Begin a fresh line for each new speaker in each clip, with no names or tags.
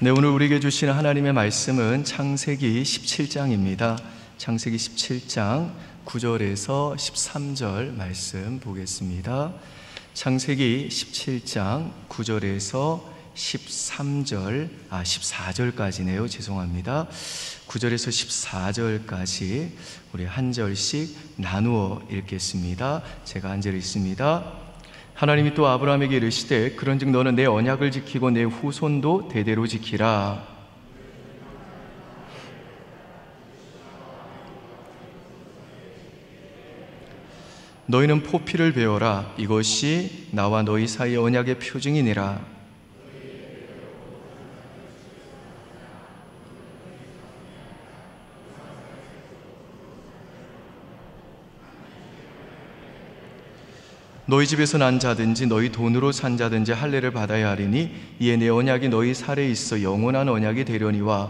네, 오늘 우리에게 주시는 하나님의 말씀은 창세기 17장입니다. 창세기 17장 9절에서 13절 말씀 보겠습니다. 창세기 17장 9절에서 14절까지네요. 죄송합니다. 9절에서 14절까지 우리 한 절씩 나누어 읽겠습니다. 제가 한 절 읽습니다. 하나님이 또 아브라함에게 이르시되 그런즉 너는 내 언약을 지키고 내 후손도 대대로 지키라. 너희는 포피를 베어라. 이것이 나와 너희 사이의 언약의 표징이니라. 너희 집에서 난 자든지 너희 돈으로 산 자든지 할례를 받아야 하리니 이에 내 언약이 너희 살에 있어 영원한 언약이 되려니와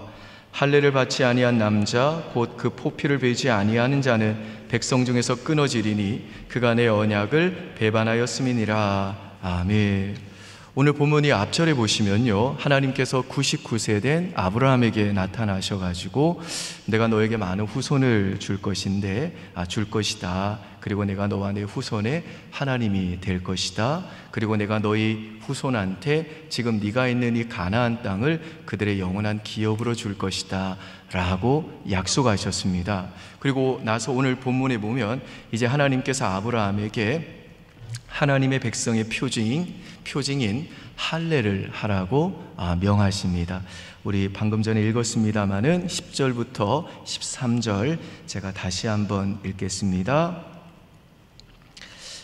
할례를 받지 아니한 남자 곧 그 포피를 베지 아니하는 자는 백성 중에서 끊어지리니 그가 내 언약을 배반하였음이니라. 아멘. 오늘 본문이 앞절에 보시면요, 하나님께서 99세 된 아브라함에게 나타나셔가지고 내가 너에게 많은 후손을 줄 것이다. 그리고 내가 너와 내 후손의 하나님이 될 것이다. 그리고 내가 너희 후손한테 지금 네가 있는 이 가나안 땅을 그들의 영원한 기업으로 줄 것이다 라고 약속하셨습니다. 그리고 나서 오늘 본문에 보면 이제 하나님께서 아브라함에게 하나님의 백성의 표징인 할례를 하라고 명하십니다. 우리 방금 전에 읽었습니다마는 10절부터 13절 제가 다시 한번 읽겠습니다.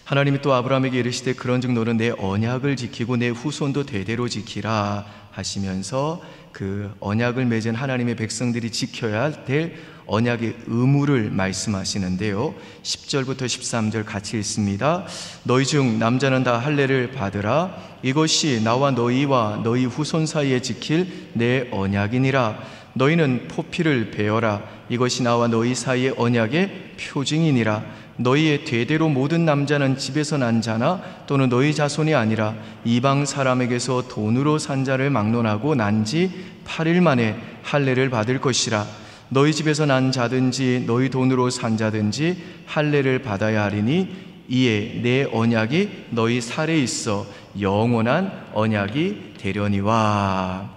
하나님이 또 아브라함에게 이르시되 그런즉 너는 내 언약을 지키고 내 후손도 대대로 지키라 하시면서 그 언약을 맺은 하나님의 백성들이 지켜야 될 언약의 의무를 말씀하시는데요, 10절부터 13절 같이 읽습니다. 너희 중 남자는 다 할례를 받으라. 이것이 나와 너희와 너희 후손 사이에 지킬 내 언약이니라. 너희는 포피를 베어라. 이것이 나와 너희 사이의 언약의 표징이니라. 너희의 대대로 모든 남자는 집에서 난 자나 또는 너희 자손이 아니라 이방 사람에게서 돈으로 산 자를 막론하고 난 지 8일 만에 할례를 받을 것이라. 너희 집에서 난 자든지 너희 돈으로 산 자든지 할례를 받아야 하리니 이에 내 언약이 너희 살에 있어 영원한 언약이 되려니와.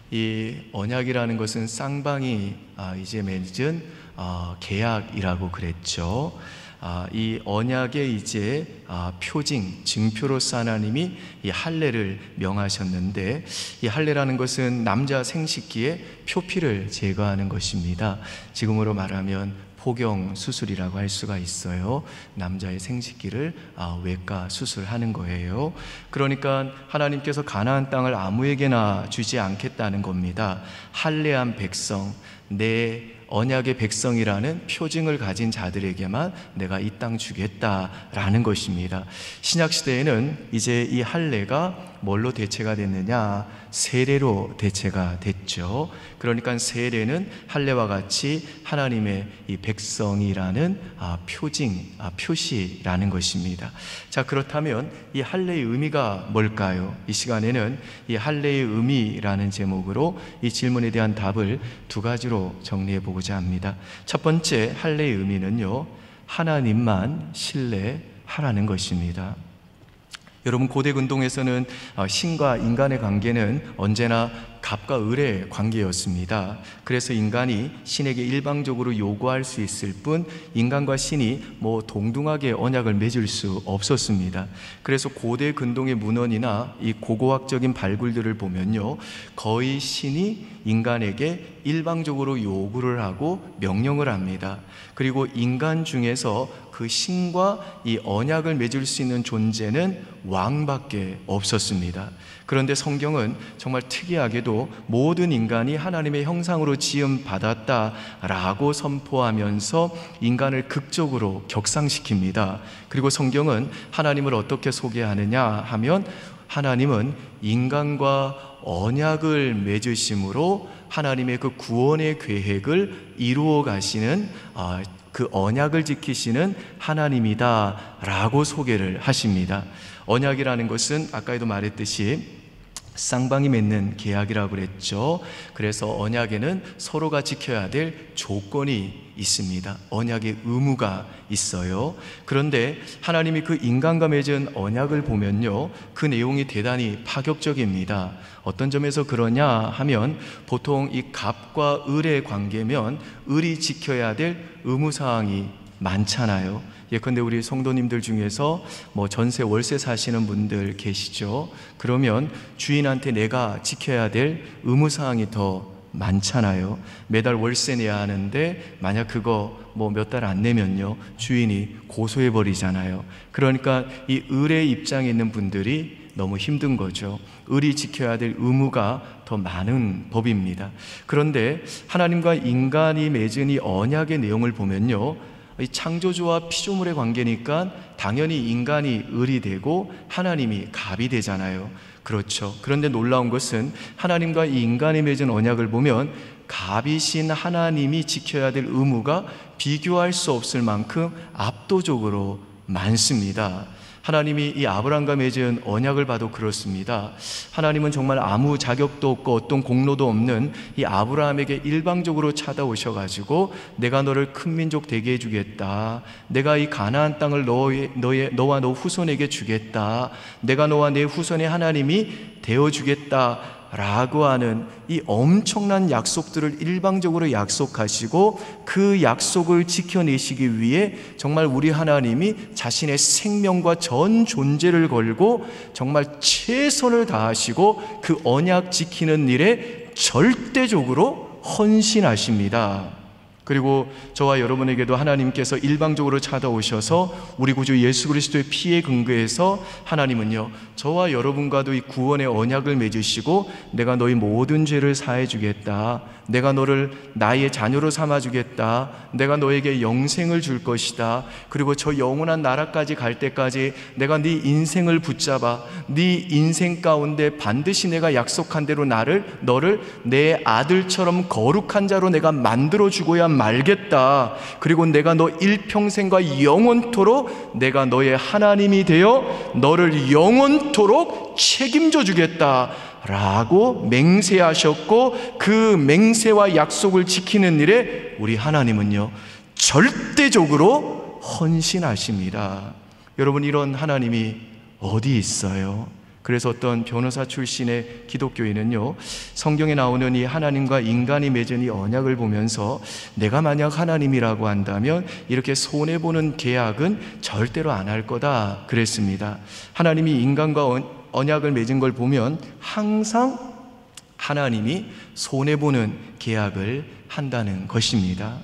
이 언약이라는 것은 쌍방이 이제 맺은 계약이라고 그랬죠. 이 언약의 이제 표징, 증표로서 하나님이 이 할례를 명하셨는데, 이 할례라는 것은 남자 생식기의 표피를 제거하는 것입니다. 지금으로 말하면 포경 수술이라고 할 수가 있어요. 남자의 생식기를 외과 수술하는 거예요. 그러니까 하나님께서 가나안 땅을 아무에게나 주지 않겠다는 겁니다. 할례한 백성, 내 언약의 백성이라는 표징을 가진 자들에게만 내가 이 땅 주겠다라는 것입니다. 신약시대에는 이제 이 할례가 뭘로 대체가 됐느냐? 세례로 대체가 됐죠. 그러니까 세례는 할례와 같이 하나님의 이 백성이라는 표시라는 것입니다. 자, 그렇다면 이 할례의 의미가 뭘까요? 이 시간에는 이 할례의 의미라는 제목으로 이 질문에 대한 답을 두 가지로 정리해 보고자 합니다. 첫 번째 할례의 의미는요, 하나님만 신뢰하라는 것입니다. 여러분, 고대 근동에서는 신과 인간의 관계는 언제나 갑과 을의 관계였습니다. 그래서 인간이 신에게 일방적으로 요구할 수 있을 뿐 인간과 신이 동등하게 언약을 맺을 수 없었습니다. 그래서 고대 근동의 문헌이나 이 고고학적인 발굴들을 보면요, 거의 신이 인간에게 일방적으로 요구를 하고 명령을 합니다. 그리고 인간 중에서 그 신과 이 언약을 맺을 수 있는 존재는 왕밖에 없었습니다. 그런데 성경은 정말 특이하게도 모든 인간이 하나님의 형상으로 지음받았다라고 선포하면서 인간을 극적으로 격상시킵니다. 그리고 성경은 하나님을 어떻게 소개하느냐 하면, 하나님은 인간과 언약을 맺으심으로 하나님의 그 구원의 계획을 이루어 가시는 그 언약을 지키시는 하나님이다 라고 소개를 하십니다. 언약이라는 것은 아까도 말했듯이 쌍방이 맺는 계약이라고 그랬죠. 그래서 언약에는 서로가 지켜야 될 조건이 있습니다. 언약의 의무가 있어요. 그런데 하나님이 그 인간과 맺은 언약을 보면요, 그 내용이 대단히 파격적입니다. 어떤 점에서 그러냐 하면, 보통 이 갑과 을의 관계면 을이 지켜야 될 의무사항이 많잖아요. 예컨대 우리 성도님들 중에서 뭐 전세 월세 사시는 분들 계시죠. 그러면 주인한테 내가 지켜야 될 의무사항이 더 많잖아요. 매달 월세 내야 하는데 만약 그거 뭐 몇 달 안 내면요, 주인이 고소해 버리잖아요. 그러니까 이 을의 입장에 있는 분들이 너무 힘든 거죠. 을이 지켜야 될 의무가 더 많은 법입니다. 그런데 하나님과 인간이 맺은 이 언약의 내용을 보면요, 이 창조주와 피조물의 관계니까 당연히 인간이 을이 되고 하나님이 갑이 되잖아요. 그렇죠. 그런데 놀라운 것은 하나님과 이 인간이 맺은 언약을 보면 갑이신 하나님이 지켜야 될 의무가 비교할 수 없을 만큼 압도적으로 많습니다. 하나님이 이 아브라함과 맺은 언약을 봐도 그렇습니다. 하나님은 정말 아무 자격도 없고 어떤 공로도 없는 이 아브라함에게 일방적으로 찾아오셔가지고 내가 너를 큰 민족 되게 해주겠다, 내가 이 가나안 땅을 너와 너 후손에게 주겠다, 내가 너와 내 후손의 하나님이 되어주겠다 라고 하는 이 엄청난 약속들을 일방적으로 약속하시고 그 약속을 지켜내시기 위해 정말 우리 하나님이 자신의 생명과 전 존재를 걸고 정말 최선을 다하시고 그 언약 지키는 일에 절대적으로 헌신하십니다. 그리고 저와 여러분에게도 하나님께서 일방적으로 찾아오셔서 우리 구주 예수 그리스도의 피에 근거해서 하나님은요, 저와 여러분과도 이 구원의 언약을 맺으시고 내가 너희 모든 죄를 사해 주겠다, 내가 너를 나의 자녀로 삼아 주겠다, 내가 너에게 영생을 줄 것이다, 그리고 저 영원한 나라까지 갈 때까지 내가 네 인생을 붙잡아 네 인생 가운데 반드시 내가 약속한 대로 너를 내 아들처럼 거룩한 자로 내가 만들어 주고야 말겠다, 그리고 내가 너 일평생과 영원토록 내가 너의 하나님이 되어 너를 영원토록 책임져 주겠다 라고 맹세하셨고, 그 맹세와 약속을 지키는 일에 우리 하나님은요 절대적으로 헌신하십니다. 여러분, 이런 하나님이 어디 있어요? 그래서 어떤 변호사 출신의 기독교인은요, 성경에 나오는 이 하나님과 인간이 맺은 이 언약을 보면서 내가 만약 하나님이라고 한다면 이렇게 손해보는 계약은 절대로 안 할 거다 그랬습니다. 하나님이 인간과 언약을 맺은 걸 보면 항상 하나님이 손해보는 계약을 한다는 것입니다.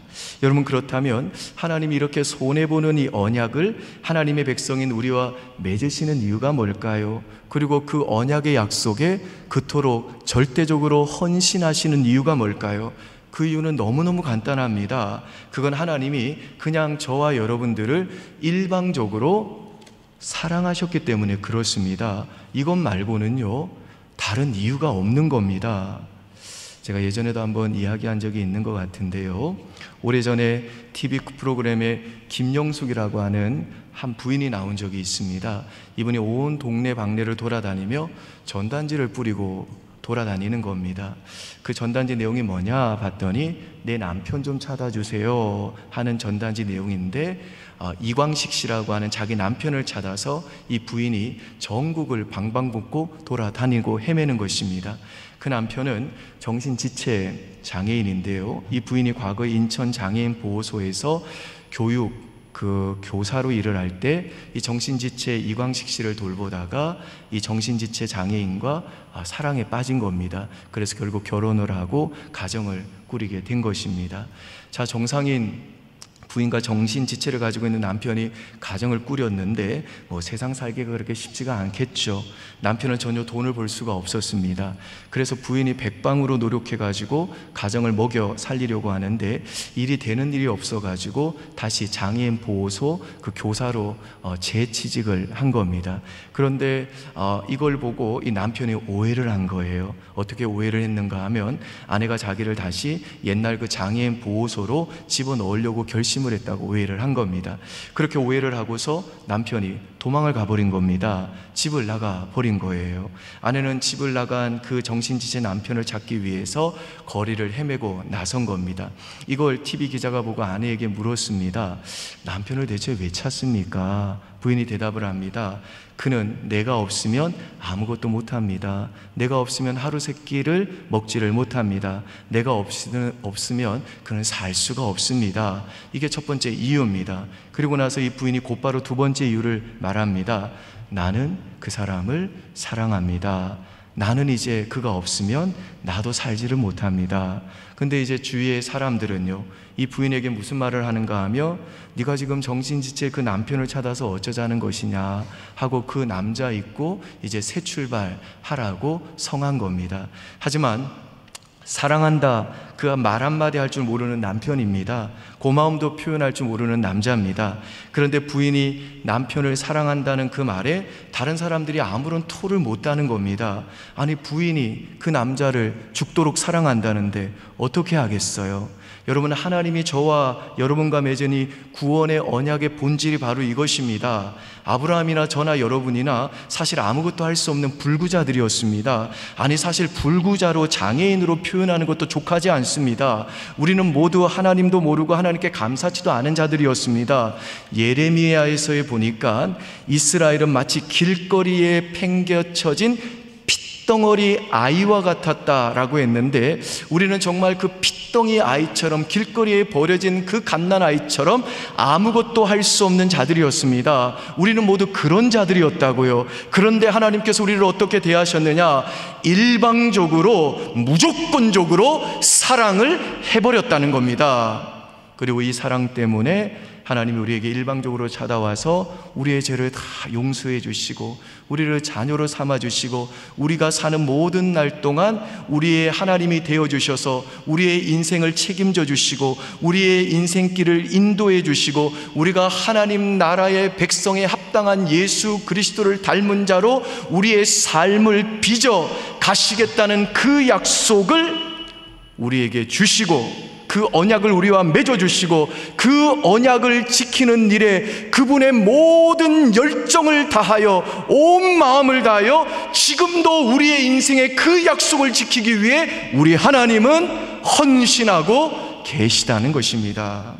여러분, 그렇다면 하나님이 이렇게 손해보는 이 언약을 하나님의 백성인 우리와 맺으시는 이유가 뭘까요? 그리고 그 언약의 약속에 그토록 절대적으로 헌신하시는 이유가 뭘까요? 그 이유는 너무너무 간단합니다. 그건 하나님이 그냥 저와 여러분들을 일방적으로 사랑하셨기 때문에 그렇습니다. 이것 말고는요 다른 이유가 없는 겁니다. 제가 예전에도 한번 이야기한 적이 있는 것 같은데요, 오래전에 TV 프로그램에 김영숙이라고 하는 한 부인이 나온 적이 있습니다. 이분이 온 동네 방네를 돌아다니며 전단지를 뿌리고 돌아다니는 겁니다. 그 전단지 내용이 뭐냐 봤더니 내 남편 좀 찾아주세요 하는 전단지 내용인데, 이광식 씨라고 하는 자기 남편을 찾아서 이 부인이 전국을 방방곡곡 돌아다니고 헤매는 것입니다. 그 남편은 정신지체 장애인인데요, 이 부인이 과거 인천 장애인 보호소에서 교사로 일을 할 때 이 정신지체 이광식 씨를 돌보다가 이 정신지체 장애인과 사랑에 빠진 겁니다. 그래서 결국 결혼을 하고 가정을 꾸리게 된 것입니다. 자, 정상인 부인과 정신지체를 가지고 있는 남편이 가정을 꾸렸는데 세상 살기가 그렇게 쉽지가 않겠죠. 남편은 전혀 돈을 벌 수가 없었습니다. 그래서 부인이 백방으로 노력해가지고 가정을 먹여 살리려고 하는데 일이 되는 일이 없어가지고 다시 장애인 보호소 그 교사로 재취직을 한 겁니다. 그런데 이걸 보고 이 남편이 오해를 한 거예요. 어떻게 오해를 했는가 하면 아내가 자기를 다시 옛날 그 장애인 보호소로 집어넣으려고 결심을 했다고 오해를 한 겁니다. 그렇게 오해를 하고서 남편이 도망을 가버린 겁니다. 집을 나가 버린 거예요. 아내는 집을 나간 그 정신지체 남편을 찾기 위해서 거리를 헤매고 나선 겁니다. 이걸 TV 기자가 보고 아내에게 물었습니다. 남편을 대체 왜 찾습니까? 부인이 대답을 합니다. 그는 내가 없으면 아무것도 못합니다. 내가 없으면 하루 세 끼를 먹지를 못합니다. 내가 없으면 그는 살 수가 없습니다. 이게 첫 번째 이유입니다. 그리고 나서 이 부인이 곧바로 두 번째 이유를 말합니다. 나는 그 사람을 사랑합니다. 나는 이제 그가 없으면 나도 살지를 못합니다. 근데 이제 주위의 사람들은요, 이 부인에게 무슨 말을 하는가 하며, 네가 지금 정신지체 그 남편을 찾아서 어쩌자는 것이냐 하고 그 남자 있고 이제 새 출발하라고 성한 겁니다. 하지만 사랑한다, 그 말 한마디 할 줄 모르는 남편입니다. 고마움도 표현할 줄 모르는 남자입니다. 그런데 부인이 남편을 사랑한다는 그 말에 다른 사람들이 아무런 토를 못 다는 겁니다. 아니, 부인이 그 남자를 죽도록 사랑한다는데 어떻게 하겠어요? 여러분, 하나님이 저와 여러분과 맺은 이 구원의 언약의 본질이 바로 이것입니다. 아브라함이나 저나 여러분이나 사실 아무것도 할 수 없는 불구자들이었습니다. 아니, 사실 불구자로 장애인으로 표현하는 것도 족하지 않습니다. 우리는 모두 하나님도 모르고 하나님께 감사치도 않은 자들이었습니다. 예레미야에서에 보니까 이스라엘은 마치 길거리에 팽개쳐진 핏덩어리 아이와 같았다라고 했는데, 우리는 정말 그 핏덩이 아이처럼, 길거리에 버려진 그 갓난 아이처럼 아무것도 할 수 없는 자들이었습니다. 우리는 모두 그런 자들이었다고요. 그런데 하나님께서 우리를 어떻게 대하셨느냐? 일방적으로, 무조건적으로 사랑을 해버렸다는 겁니다. 그리고 이 사랑 때문에 하나님이 우리에게 일방적으로 찾아와서 우리의 죄를 다 용서해 주시고, 우리를 자녀로 삼아 주시고, 우리가 사는 모든 날 동안 우리의 하나님이 되어 주셔서 우리의 인생을 책임져 주시고, 우리의 인생길을 인도해 주시고, 우리가 하나님 나라의 백성에 합당한 예수 그리스도를 닮은 자로 우리의 삶을 빚어 가시겠다는 그 약속을 우리에게 주시고, 그 언약을 우리와 맺어주시고, 그 언약을 지키는 일에 그분의 모든 열정을 다하여, 온 마음을 다하여 지금도 우리의 인생의 그 약속을 지키기 위해 우리 하나님은 헌신하고 계시다는 것입니다.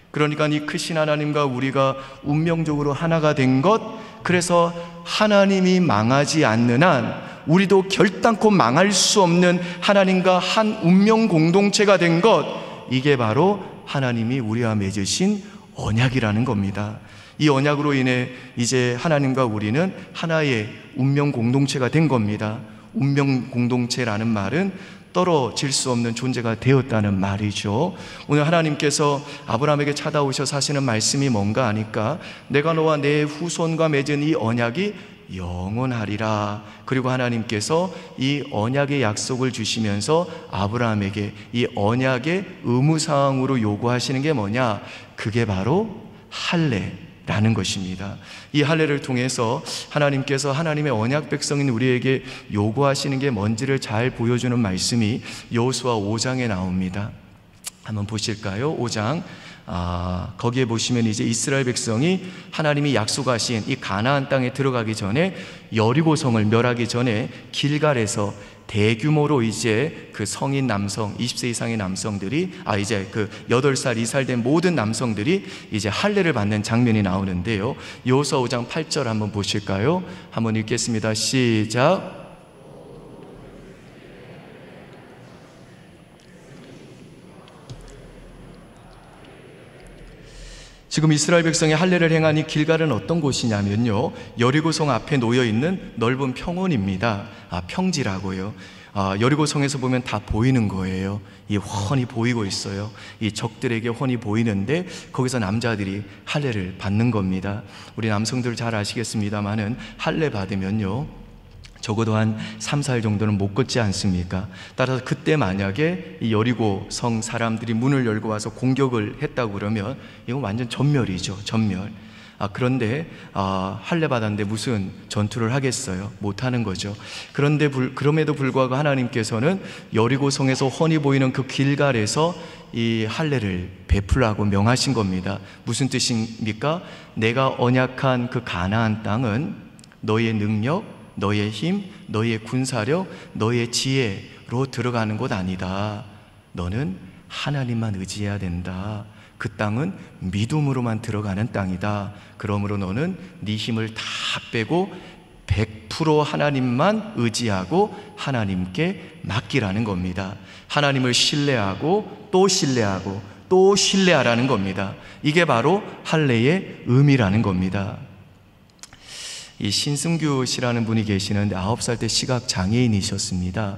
그러니까 이 크신 하나님과 우리가 운명적으로 하나가 된 것, 그래서 하나님이 망하지 않는 한 우리도 결단코 망할 수 없는 하나님과 한 운명 공동체가 된 것, 이게 바로 하나님이 우리와 맺으신 언약이라는 겁니다. 이 언약으로 인해 이제 하나님과 우리는 하나의 운명 공동체가 된 겁니다. 운명 공동체라는 말은 떨어질 수 없는 존재가 되었다는 말이죠. 오늘 하나님께서 아브라함에게 찾아오셔서 하시는 말씀이 뭔가 하니까, 내가 너와 내 후손과 맺은 이 언약이 영원하리라. 그리고 하나님께서 이 언약의 약속을 주시면서 아브라함에게 이 언약의 의무사항으로 요구하시는 게 뭐냐? 그게 바로 할례라는 것입니다. 이 할례를 통해서 하나님께서 하나님의 언약 백성인 우리에게 요구하시는 게 뭔지를 잘 보여주는 말씀이 여호수아 5장에 나옵니다. 한번 보실까요? 5장. 거기에 보시면 이제 이스라엘 백성이 하나님이 약속하신 이 가나안 땅에 들어가기 전에, 여리고성을 멸하기 전에 길갈에서 대규모로 이제 그 성인 남성 20세 이상의 남성들이 이제 그 8살 이상 된 모든 남성들이 이제 할례를 받는 장면이 나오는데요. 여호수아 5장 8절 한번 보실까요? 한번 읽겠습니다. 시작. 지금 이스라엘 백성이 할례를 행한 이 길갈은 어떤 곳이냐면요, 여리고성 앞에 놓여있는 넓은 평원입니다. 평지라고요. 여리고성에서 보면 다 보이는 거예요. 이 훤히 보이고 있어요. 이 적들에게 훤히 보이는데 거기서 남자들이 할례를 받는 겁니다. 우리 남성들 잘 아시겠습니다만은 할례 받으면요, 적어도 한 3, 4일 정도는 못 걷지 않습니까? 따라서 그때 만약에 이 여리고 성 사람들이 문을 열고 와서 공격을 했다고 그러면 이건 완전 전멸이죠. 전멸. 그런데 할례 받았는데 무슨 전투를 하겠어요? 못하는 거죠. 그런데 그럼에도 불구하고 하나님께서는 여리고성에서 훤히 보이는 그 길갈에서 이 할례를 베풀라고 명하신 겁니다. 무슨 뜻입니까? 내가 언약한 그 가나안 땅은 너의 능력, 너의 힘, 너의 군사력, 너의 지혜로 들어가는 곳 아니다. 너는 하나님만 의지해야 된다. 그 땅은 믿음으로만 들어가는 땅이다. 그러므로 너는 네 힘을 다 빼고 100% 하나님만 의지하고 하나님께 맡기라는 겁니다. 하나님을 신뢰하고 또 신뢰하고 또 신뢰하라는 겁니다. 이게 바로 할례의 의미라는 겁니다. 이 신승규 씨라는 분이 계시는데 9살 때 시각 장애인이셨습니다.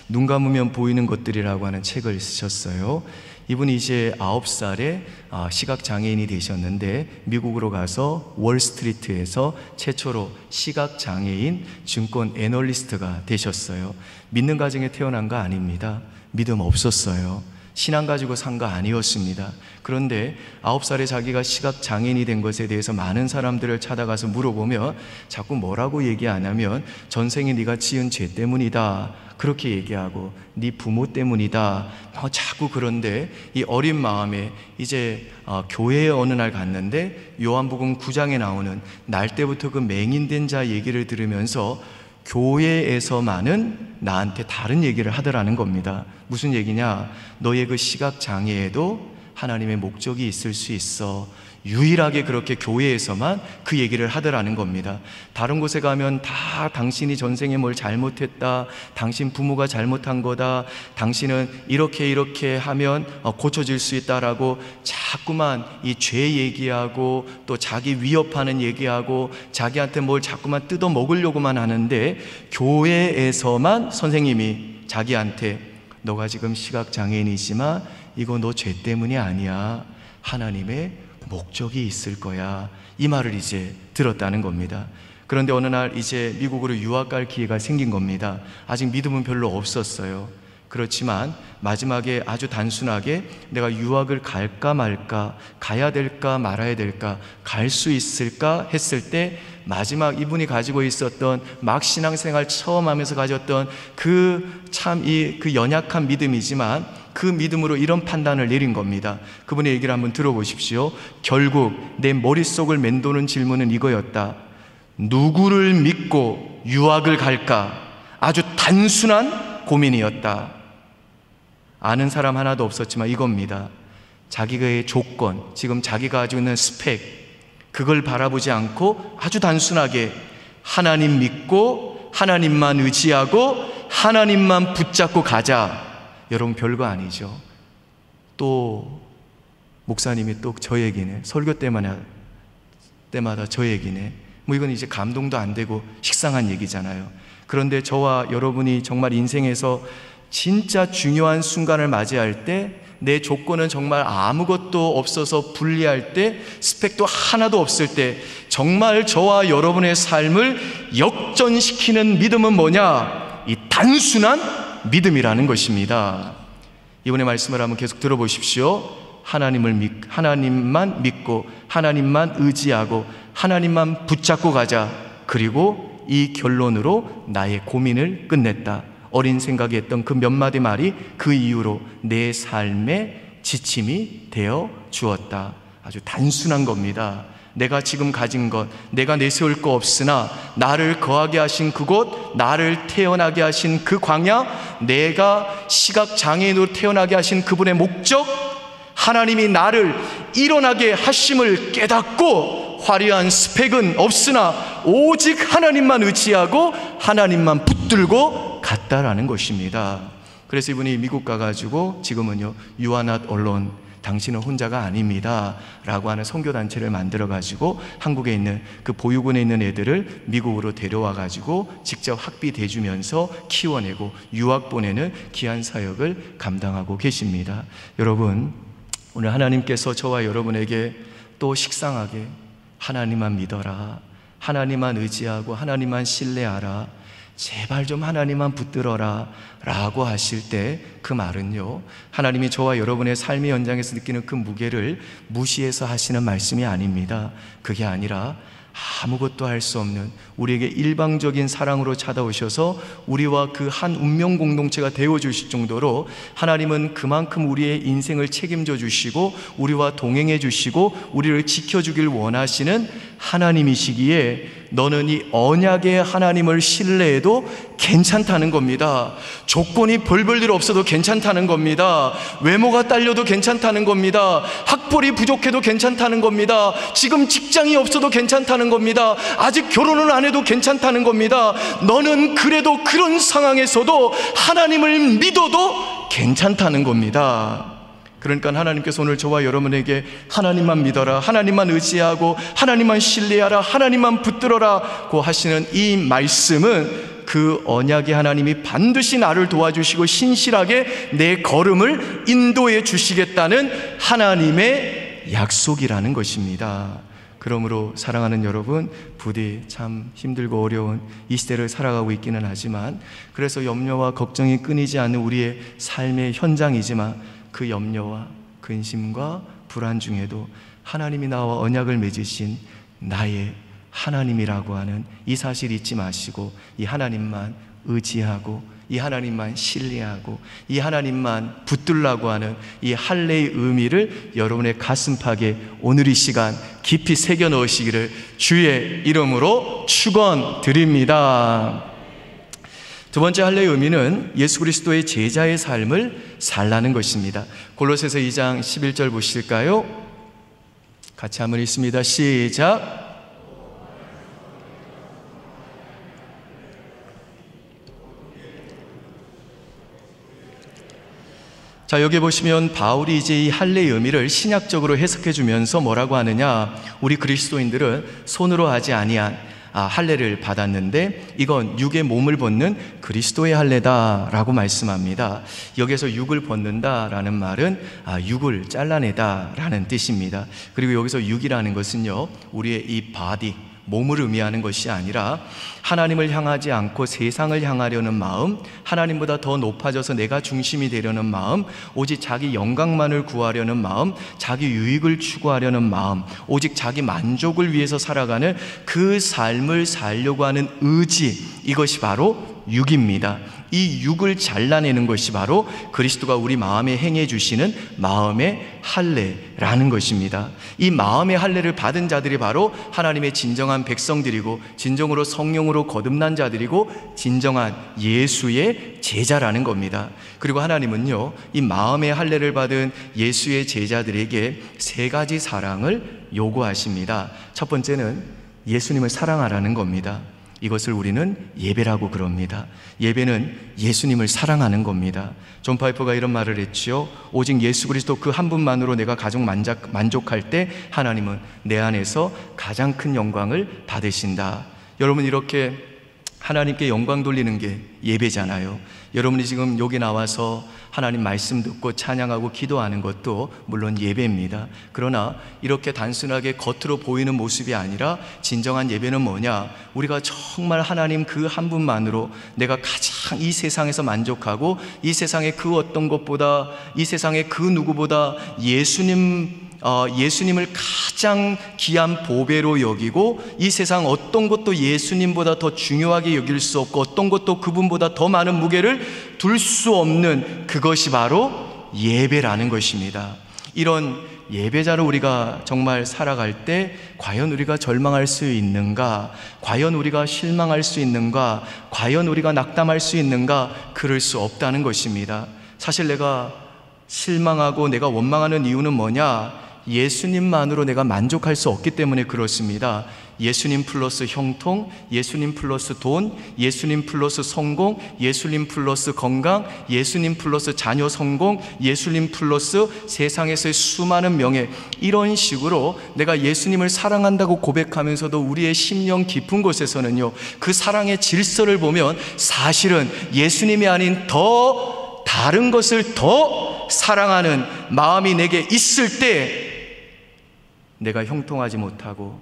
눈 감으면 보이는 것들이라고 하는 책을 쓰셨어요. 이분이 이제 9살에 시각 장애인이 되셨는데 미국으로 가서 월스트리트에서 최초로 시각 장애인 증권 애널리스트가 되셨어요. 믿는 가정에 태어난 거 아닙니다. 믿음 없었어요. 신앙 가지고 산 거 아니었습니다. 그런데 9살에 자기가 시각 장애인이 된 것에 대해서 많은 사람들을 찾아가서 물어보면 자꾸 뭐라고 얘기 안 하면 전생에 네가 지은 죄 때문이다 그렇게 얘기하고 네 부모 때문이다 자꾸. 그런데 이 어린 마음에 이제 교회에 어느 날 갔는데 요한복음 9장에 나오는 날 때부터 그 맹인된 자 얘기를 들으면서 교회에서만은 나한테 다른 얘기를 하더라는 겁니다. 무슨 얘기냐? 너의 그 시각 장애에도 하나님의 목적이 있을 수 있어. 유일하게 그렇게 교회에서만 그 얘기를 하더라는 겁니다. 다른 곳에 가면 다 당신이 전생에 뭘 잘못했다, 당신 부모가 잘못한 거다, 당신은 이렇게 하면 고쳐질 수 있다라고 자꾸만 이 죄 얘기하고 또 자기 위협하는 얘기하고 자기한테 뭘 자꾸만 뜯어 먹으려고만 하는데, 교회에서만 선생님이 자기한테 너가 지금 시각장애인이지만 이거 너 죄 때문이 아니야, 하나님의 목적이 있을 거야, 이 말을 이제 들었다는 겁니다. 그런데 어느 날 이제 미국으로 유학 갈 기회가 생긴 겁니다. 아직 믿음은 별로 없었어요. 그렇지만 마지막에 아주 단순하게 내가 유학을 갈까 말까, 가야 될까 말아야 될까, 갈 수 있을까 했을 때 마지막 이분이 가지고 있었던 막 신앙생활 처음 하면서 가졌던 그 연약한 믿음이지만 그 믿음으로 이런 판단을 내린 겁니다. 그분의 얘기를 한번 들어보십시오. 결국 내 머릿속을 맴도는 질문은 이거였다. 누구를 믿고 유학을 갈까? 아주 단순한 고민이었다. 아는 사람 하나도 없었지만 이겁니다. 자기의 조건, 지금 자기가 가지고 있는 스펙, 그걸 바라보지 않고 아주 단순하게 하나님 믿고 하나님만 의지하고 하나님만 붙잡고 가자. 여러분, 별거 아니죠. 또 목사님이 또 저 얘기네, 설교 때마다 저 얘기네. 이건 이제 감동도 안 되고 식상한 얘기잖아요. 그런데 저와 여러분이 정말 인생에서 진짜 중요한 순간을 맞이할 때, 내 조건은 정말 아무것도 없어서 불리할 때, 스펙도 하나도 없을 때 정말 저와 여러분의 삶을 역전시키는 믿음은 뭐냐? 이 단순한 믿음이라는 것입니다. 이번에 말씀을 한번 계속 들어보십시오. 하나님만 믿고 하나님만 의지하고 하나님만 붙잡고 가자. 그리고 이 결론으로 나의 고민을 끝냈다. 어린 생각이 했던 그 몇 마디 말이 그 이후로 내 삶의 지침이 되어 주었다. 아주 단순한 겁니다. 내가 지금 가진 것, 내가 내세울 거 없으나 나를 거하게 하신 그곳, 나를 태어나게 하신 그 광야, 내가 시각장애인으로 태어나게 하신 그분의 목적, 하나님이 나를 일어나게 하심을 깨닫고 화려한 스펙은 없으나 오직 하나님만 의지하고 하나님만 붙들고 갔다라는 것입니다. 그래서 이분이 미국 가가지고 지금은요, You are not alone, 당신은 혼자가 아닙니다 라고 하는 선교단체를 만들어가지고 한국에 있는 그 보육원에 있는 애들을 미국으로 데려와가지고 직접 학비 대주면서 키워내고 유학 보내는 귀한 사역을 감당하고 계십니다. 여러분, 오늘 하나님께서 저와 여러분에게 또 식상하게 하나님만 믿어라, 하나님만 의지하고 하나님만 신뢰하라, 제발 좀 하나님만 붙들어라 라고 하실 때 그 말은요, 하나님이 저와 여러분의 삶의 현장에서 느끼는 그 무게를 무시해서 하시는 말씀이 아닙니다. 그게 아니라 아무것도 할 수 없는 우리에게 일방적인 사랑으로 찾아오셔서 우리와 그 한 운명 공동체가 되어주실 정도로 하나님은 그만큼 우리의 인생을 책임져 주시고 우리와 동행해 주시고 우리를 지켜주길 원하시는 하나님이시기에 너는 이 언약의 하나님을 신뢰해도 괜찮다는 겁니다. 조건이 별별 일 없어도 괜찮다는 겁니다. 외모가 딸려도 괜찮다는 겁니다. 학벌이 부족해도 괜찮다는 겁니다. 지금 직장이 없어도 괜찮다는 겁니다. 아직 결혼을 안 해도 괜찮다는 겁니다. 너는 그래도 그런 상황에서도 하나님을 믿어도 괜찮다는 겁니다. 그러니까 하나님께서 오늘 저와 여러분에게 하나님만 믿어라, 하나님만 의지하고 하나님만 신뢰하라, 하나님만 붙들어라고 하시는 이 말씀은 그 언약의 하나님이 반드시 나를 도와주시고 신실하게 내 걸음을 인도해 주시겠다는 하나님의 약속이라는 것입니다. 그러므로 사랑하는 여러분, 부디 참 힘들고 어려운 이 시대를 살아가고 있기는 하지만, 그래서 염려와 걱정이 끊이지 않는 우리의 삶의 현장이지만 그 염려와 근심과 불안 중에도 하나님이 나와 언약을 맺으신 나의 하나님이라고 하는 이 사실 잊지 마시고 이 하나님만 의지하고 이 하나님만 신뢰하고 이 하나님만 붙들라고 하는 이 할례의 의미를 여러분의 가슴팍에 오늘 이 시간 깊이 새겨 넣으시기를 주의 이름으로 축원드립니다. 두 번째 할례의 의미는 예수 그리스도의 제자의 삶을 살라는 것입니다. 골로새서 2장 11절 보실까요? 같이 한번 읽습니다. 시작. 자, 여기 보시면 바울이 이제 이 할례의 의미를 신약적으로 해석해 주면서 뭐라고 하느냐, 우리 그리스도인들은 손으로 하지 아니한 할례를 받았는데 이건 육의 몸을 벗는 그리스도의 할례다라고 말씀합니다. 여기서 육을 벗는다라는 말은 육을 잘라내다라는 뜻입니다. 그리고 여기서 육이라는 것은요, 우리의 이 바디, 몸을 의미하는 것이 아니라 하나님을 향하지 않고 세상을 향하려는 마음, 하나님보다 더 높아져서 내가 중심이 되려는 마음, 오직 자기 영광만을 구하려는 마음, 자기 유익을 추구하려는 마음, 오직 자기 만족을 위해서 살아가는 그 삶을 살려고 하는 의지, 이것이 바로 육입니다. 이 육을 잘라내는 것이 바로 그리스도가 우리 마음에 행해 주시는 마음의 할례라는 것입니다. 이 마음의 할례를 받은 자들이 바로 하나님의 진정한 백성들이고 진정으로 성령으로 거듭난 자들이고 진정한 예수의 제자라는 겁니다. 그리고 하나님은요, 이 마음의 할례를 받은 예수의 제자들에게 세 가지 사랑을 요구하십니다. 첫 번째는 예수님을 사랑하라는 겁니다. 이것을 우리는 예배라고 그럽니다. 예배는 예수님을 사랑하는 겁니다. 존 파이퍼가 이런 말을 했지요. 오직 예수 그리스도 그 한 분만으로 내가 가장 만족할 때 하나님은 내 안에서 가장 큰 영광을 받으신다. 여러분, 이렇게 하나님께 영광 돌리는 게 예배잖아요. 여러분이 지금 여기 나와서 하나님 말씀 듣고 찬양하고 기도하는 것도 물론 예배입니다. 그러나 이렇게 단순하게 겉으로 보이는 모습이 아니라 진정한 예배는 뭐냐? 우리가 정말 하나님 그 한 분만으로 내가 가장 이 세상에서 만족하고 이 세상의 그 어떤 것보다, 이 세상의 그 누구보다 예수님을 가장 귀한 보배로 여기고 이 세상 어떤 것도 예수님보다 더 중요하게 여길 수 없고 어떤 것도 그분보다 더 많은 무게를 둘 수 없는 그것이 바로 예배라는 것입니다. 이런 예배자로 우리가 정말 살아갈 때 과연 우리가 절망할 수 있는가? 과연 우리가 실망할 수 있는가? 과연 우리가 낙담할 수 있는가? 그럴 수 없다는 것입니다. 사실 내가 실망하고 내가 원망하는 이유는 뭐냐? 예수님만으로 내가 만족할 수 없기 때문에 그렇습니다. 예수님 플러스 형통, 예수님 플러스 돈, 예수님 플러스 성공, 예수님 플러스 건강, 예수님 플러스 자녀 성공, 예수님 플러스 세상에서의 수많은 명예, 이런 식으로 내가 예수님을 사랑한다고 고백하면서도 우리의 심령 깊은 곳에서는요, 그 사랑의 질서를 보면 사실은 예수님이 아닌 더 다른 것을 더 사랑하는 마음이 내게 있을 때 내가 형통하지 못하고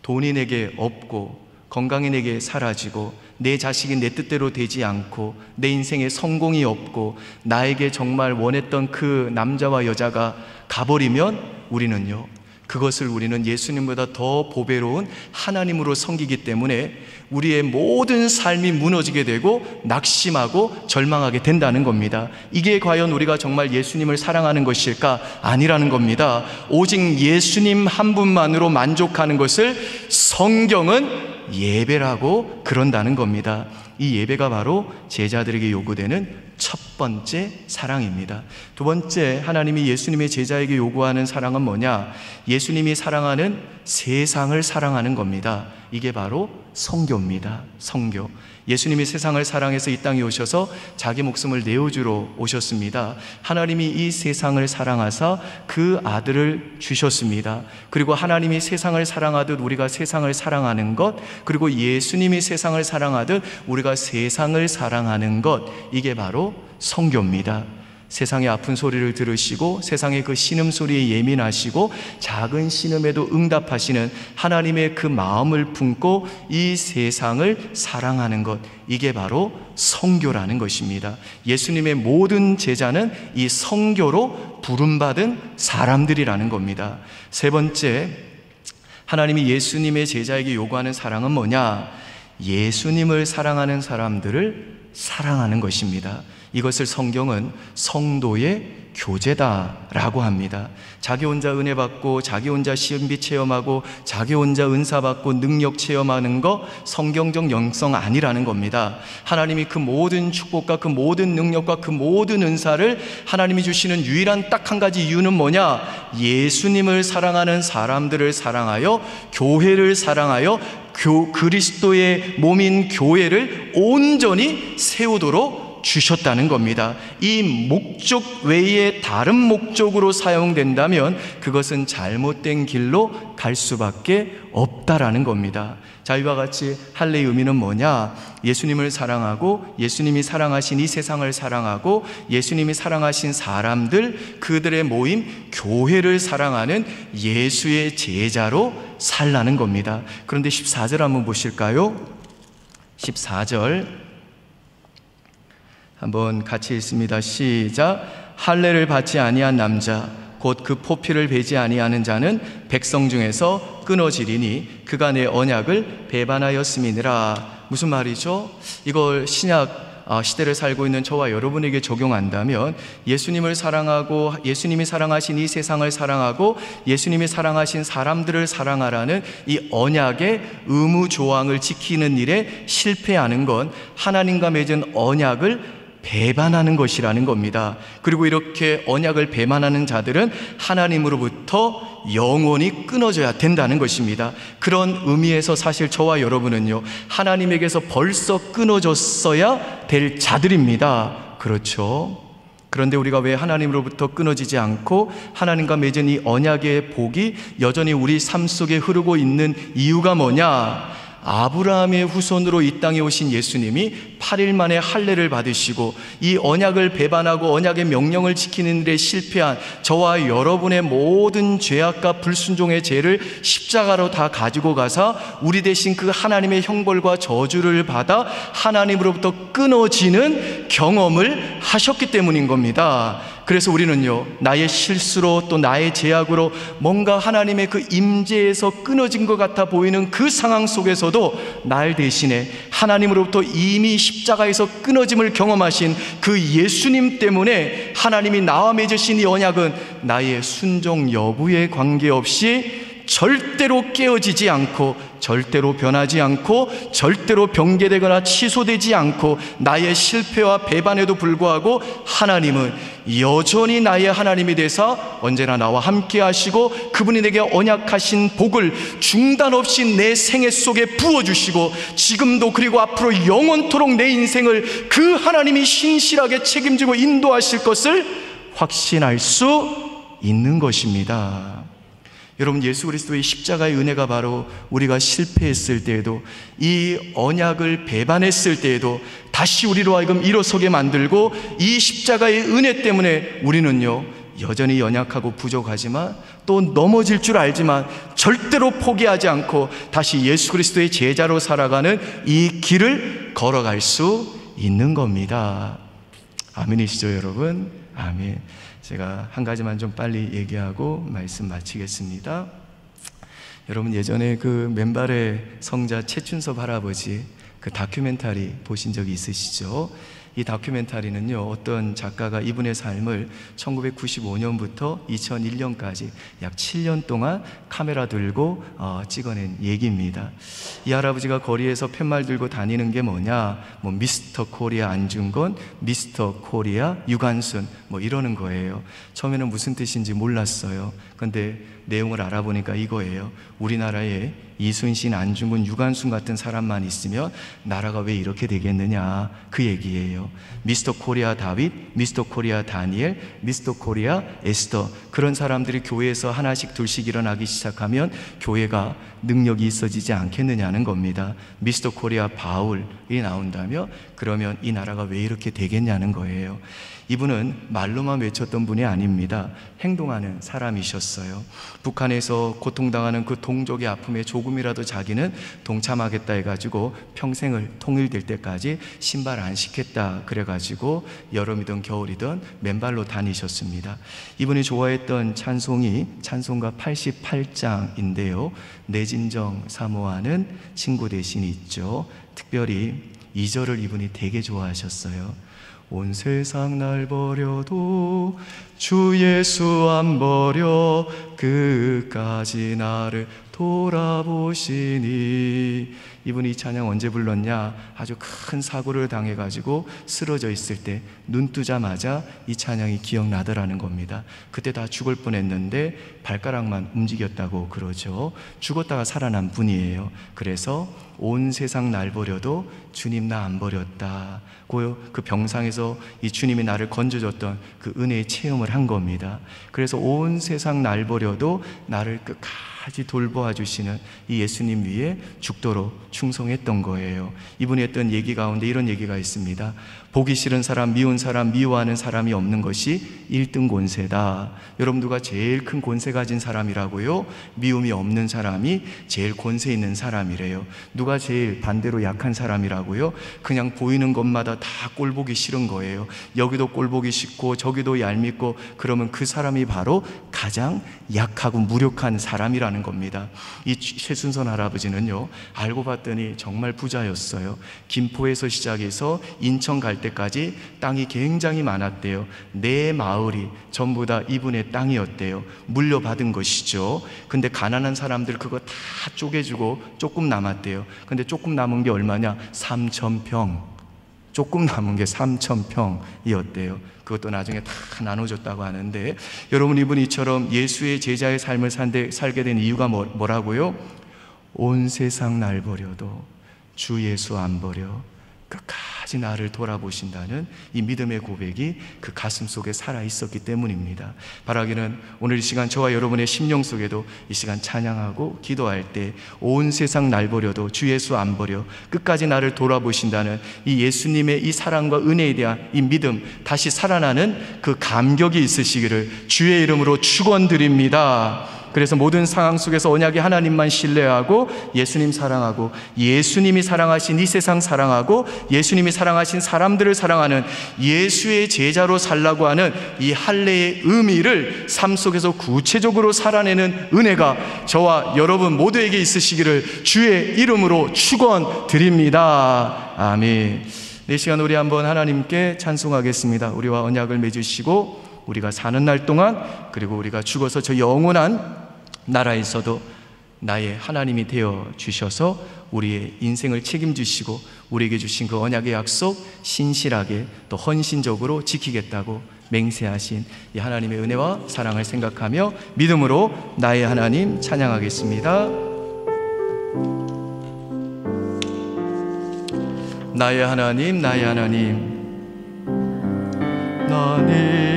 돈이 내게 없고 건강이 내게 사라지고 내 자식이 내 뜻대로 되지 않고 내 인생에 성공이 없고 나에게 정말 원했던 그 남자와 여자가 가버리면 우리는요, 그것을 우리는 예수님보다 더 보배로운 하나님으로 섬기기 때문에 우리의 모든 삶이 무너지게 되고 낙심하고 절망하게 된다는 겁니다. 이게 과연 우리가 정말 예수님을 사랑하는 것일까? 아니라는 겁니다. 오직 예수님 한 분만으로 만족하는 것을 성경은 예배라고 그런다는 겁니다. 이 예배가 바로 제자들에게 요구되는 첫 번째 사랑입니다. 두 번째, 하나님이 예수님의 제자에게 요구하는 사랑은 뭐냐? 예수님이 사랑하는 세상을 사랑하는 겁니다. 이게 바로 성교입니다. 성교. 예수님이 세상을 사랑해서 이 땅에 오셔서 자기 목숨을 내어주러 오셨습니다. 하나님이 이 세상을 사랑하사 그 아들을 주셨습니다. 그리고 하나님이 세상을 사랑하듯 우리가 세상을 사랑하는 것, 그리고 예수님이 세상을 사랑하듯 우리가 세상을 사랑하는 것, 이게 바로 성교입니다. 세상의 아픈 소리를 들으시고 세상의 그 신음소리에 예민하시고 작은 신음에도 응답하시는 하나님의 그 마음을 품고 이 세상을 사랑하는 것, 이게 바로 성교라는 것입니다. 예수님의 모든 제자는 이 성교로 부름받은 사람들이라는 겁니다. 세 번째, 하나님이 예수님의 제자에게 요구하는 사랑은 뭐냐? 예수님을 사랑하는 사람들을 사랑하는 것입니다. 이것을 성경은 성도의 교제다라고 합니다. 자기 혼자 은혜 받고 자기 혼자 신비 체험하고 자기 혼자 은사 받고 능력 체험하는 거 성경적 영성 아니라는 겁니다. 하나님이 그 모든 축복과 그 모든 능력과 그 모든 은사를 하나님이 주시는 유일한 딱 한 가지 이유는 뭐냐? 예수님을 사랑하는 사람들을 사랑하여 교회를 사랑하여 그리스도의 몸인 교회를 온전히 세우도록 주셨다는 겁니다. 이 목적 외에 다른 목적으로 사용된다면 그것은 잘못된 길로 갈 수밖에 없다라는 겁니다. 자, 이와 같이 할례의 의미는 뭐냐? 예수님을 사랑하고 예수님이 사랑하신 이 세상을 사랑하고 예수님이 사랑하신 사람들, 그들의 모임 교회를 사랑하는 예수의 제자로 살라는 겁니다. 그런데 14절 한번 보실까요? 14절 한번 같이 읽습니다. 시작. 할례를 받지 아니한 남자 곧 그 포피를 베지 아니하는 자는 백성 중에서 끊어지리니 그가 내 언약을 배반하였음이니라. 무슨 말이죠? 이걸 신약 시대를 살고 있는 저와 여러분에게 적용한다면 예수님을 사랑하고 예수님이 사랑하신 이 세상을 사랑하고 예수님이 사랑하신 사람들을 사랑하라는 이 언약의 의무 조항을 지키는 일에 실패하는 건 하나님과 맺은 언약을 배반하는 것이라는 겁니다. 그리고 이렇게 언약을 배반하는 자들은 하나님으로부터 영원히 끊어져야 된다는 것입니다. 그런 의미에서 사실 저와 여러분은요, 하나님에게서 벌써 끊어졌어야 될 자들입니다. 그렇죠? 그런데 우리가 왜 하나님으로부터 끊어지지 않고 하나님과 맺은 이 언약의 복이 여전히 우리 삶 속에 흐르고 있는 이유가 뭐냐? 아브라함의 후손으로 이 땅에 오신 예수님이 8일 만에 할례를 받으시고 이 언약을 배반하고 언약의 명령을 지키는 일에 실패한 저와 여러분의 모든 죄악과 불순종의 죄를 십자가로 다 가지고 가서 우리 대신 그 하나님의 형벌과 저주를 받아 하나님으로부터 끊어지는 경험을 하셨기 때문인 겁니다. 그래서 우리는요, 나의 실수로 또 나의 죄악으로 뭔가 하나님의 그 임재에서 끊어진 것 같아 보이는 그 상황 속에서도 날 대신에 하나님으로부터 이미 십자가에서 끊어짐을 경험하신 그 예수님 때문에 하나님이 나와 맺으신 이 언약은 나의 순종 여부에 관계없이 절대로 깨어지지 않고 절대로 변하지 않고 절대로 변개되거나 취소되지 않고 나의 실패와 배반에도 불구하고 하나님은 여전히 나의 하나님이 되사 언제나 나와 함께 하시고 그분이 내게 언약하신 복을 중단 없이 내 생애 속에 부어주시고 지금도 그리고 앞으로 영원토록 내 인생을 그 하나님이 신실하게 책임지고 인도하실 것을 확신할 수 있는 것입니다. 여러분, 예수 그리스도의 십자가의 은혜가 바로 우리가 실패했을 때에도 이 언약을 배반했을 때에도 다시 우리로 하여금 일어서게 만들고 이 십자가의 은혜 때문에 우리는요, 여전히 연약하고 부족하지만 또 넘어질 줄 알지만 절대로 포기하지 않고 다시 예수 그리스도의 제자로 살아가는 이 길을 걸어갈 수 있는 겁니다. 아멘이시죠, 여러분? 아멘. 제가 한 가지만 좀 빨리 얘기하고 말씀 마치겠습니다. 여러분, 예전에 그 맨발의 성자 최춘섭 할아버지 그 다큐멘터리 보신 적이 있으시죠? 이 다큐멘터리는요, 어떤 작가가 이분의 삶을 1995년부터 2001년까지 약 7년 동안 카메라 들고 찍어낸 얘기입니다. 이 할아버지가 거리에서 팻말 들고 다니는 게 뭐냐, 뭐 미스터 코리아 안중건, 미스터 코리아 유관순 뭐 이러는 거예요. 처음에는 무슨 뜻인지 몰랐어요. 근데 내용을 알아보니까 이거예요. 우리나라에 이순신, 안중근, 유관순 같은 사람만 있으면 나라가 왜 이렇게 되겠느냐, 그 얘기예요. 미스터 코리아 다윗, 미스터 코리아 다니엘, 미스터 코리아 에스더, 그런 사람들이 교회에서 하나씩 둘씩 일어나기 시작하면 교회가 능력이 있어지지 않겠느냐는 겁니다. 미스터 코리아 바울이 나온다며 그러면 이 나라가 왜 이렇게 되겠냐는 거예요. 이분은 말로만 외쳤던 분이 아닙니다. 행동하는 사람이셨어요. 북한에서 고통당하는 그 동족의 아픔에 조금이라도 자기는 동참하겠다 해가지고 평생을 통일될 때까지 신발 안 신겠다 그래가지고 여름이든 겨울이든 맨발로 다니셨습니다. 이분이 좋아했던 찬송이 찬송가 88장인데요 내진정 사모하는 친구 대신이 있죠. 특별히 2절을 이분이 되게 좋아하셨어요. 온 세상 날 버려도 주 예수 안 버려 끝까지 나를 돌아보시니. 이분이 이 찬양 언제 불렀냐? 아주 큰 사고를 당해가지고 쓰러져 있을 때 눈 뜨자마자 이 찬양이 기억나더라는 겁니다. 그때 다 죽을 뻔했는데 발가락만 움직였다고 그러죠. 죽었다가 살아난 분이에요. 그래서 온 세상 날 버려도 주님 나 안 버렸다. 그 병상에서 이 주님이 나를 건져줬던 그 은혜의 체험을 한 겁니다. 그래서 온 세상 날 버려도 나를 끝까지 돌보아 주시는 이 예수님 위에 죽도록 충성했던 거예요. 이분이 했던 얘기 가운데 이런 얘기가 있습니다. 보기 싫은 사람, 미운 사람, 미워하는 사람이 없는 것이 1등 권세다. 여러분, 누가 제일 큰 권세 가진 사람이라고요? 미움이 없는 사람이 제일 권세 있는 사람이래요. 누가 제일 반대로 약한 사람이라고요? 그냥 보이는 것마다 다 꼴보기 싫은 거예요. 여기도 꼴보기 싫고 저기도 얄밉고, 그러면 그 사람이 바로 가장 약하고 무력한 사람이라는 겁니다. 이 최순선 할아버지는요, 알고 봤더니 정말 부자였어요. 김포에서 시작해서 인천 갈 때까지 땅이 굉장히 많았대요. 네 마을이 전부 다 이분의 땅이었대요. 물려받은 것이죠. 근데 가난한 사람들 그거 다 쪼개주고 조금 남았대요. 근데 조금 남은 게 얼마냐? 3,000평. 조금 남은 게 3,000평이었대요. 그것도 나중에 다 나눠줬다고 하는데, 여러분, 이분이 이처럼 예수의 제자의 삶을 살게 된 이유가 뭐라고요? 온 세상 날 버려도 주 예수 안 버려 끝까지 나를 돌아보신다는 이 믿음의 고백이 그 가슴 속에 살아있었기 때문입니다. 바라기는 오늘 이 시간 저와 여러분의 심령 속에도 이 시간 찬양하고 기도할 때 온 세상 날 버려도 주 예수 안 버려 끝까지 나를 돌아보신다는 이 예수님의 이 사랑과 은혜에 대한 이 믿음, 다시 살아나는 그 감격이 있으시기를 주의 이름으로 축원드립니다. 그래서 모든 상황 속에서 언약의 하나님만 신뢰하고 예수님 사랑하고 예수님이 사랑하신 이 세상 사랑하고 예수님이 사랑하신 사람들을 사랑하는 예수의 제자로 살라고 하는 이 할례의 의미를 삶 속에서 구체적으로 살아내는 은혜가 저와 여러분 모두에게 있으시기를 주의 이름으로 축원드립니다. 아멘. 이 시간 우리 한번 하나님께 찬송하겠습니다. 우리와 언약을 맺으시고 우리가 사는 날 동안, 그리고 우리가 죽어서 저 영원한 나라에서도 나의 하나님이 되어 주셔서 우리의 인생을 책임지시고 우리에게 주신 그 언약의 약속 신실하게 또 헌신적으로 지키겠다고 맹세하신 이 하나님의 은혜와 사랑을 생각하며 믿음으로 나의 하나님 찬양하겠습니다. 나의 하나님, 나의 하나님, 나의